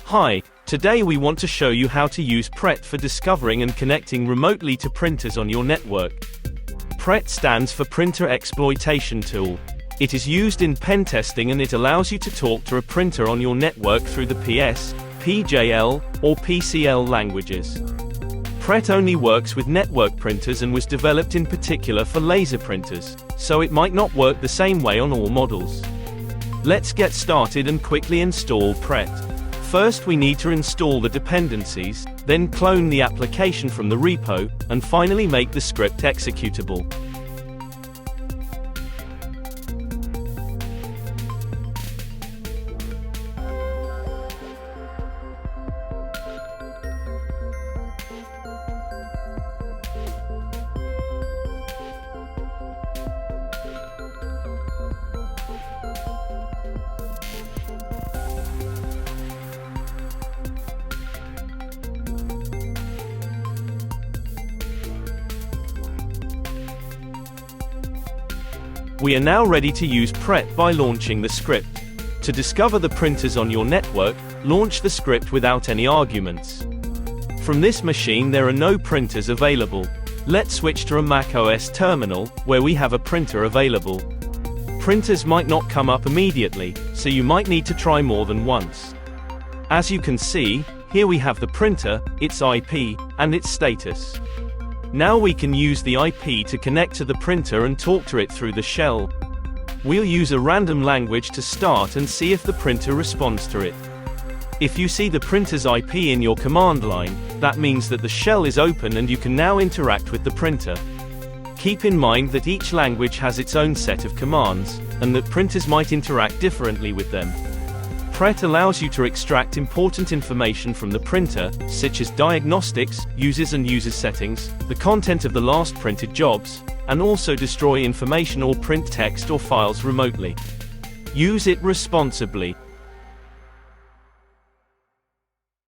Hi, today we want to show you how to use PRET for discovering and connecting remotely to printers on your network. PRET stands for Printer Exploitation Tool. It is used in pen testing and it allows you to talk to a printer on your network through the PS, PJL, or PCL languages. PRET only works with network printers and was developed in particular for laser printers, so it might not work the same way on all models. Let's get started and quickly install PRET. First we need to install the dependencies, then clone the application from the repo, and finally make the script executable. We are now ready to use PRET by launching the script. To discover the printers on your network, launch the script without any arguments. From this machine there are no printers available. Let's switch to a Mac OS terminal, where we have a printer available. Printers might not come up immediately, so you might need to try more than once. As you can see, here we have the printer, its IP, and its status. Now we can use the IP to connect to the printer and talk to it through the shell. We'll use a random language to start and see if the printer responds to it. If you see the printer's IP in your command line, that means that the shell is open and you can now interact with the printer. Keep in mind that each language has its own set of commands, and that printers might interact differently with them. PRET allows you to extract important information from the printer, such as diagnostics, uses and user settings, the content of the last printed jobs, and also destroy information or print text or files remotely. Use it responsibly.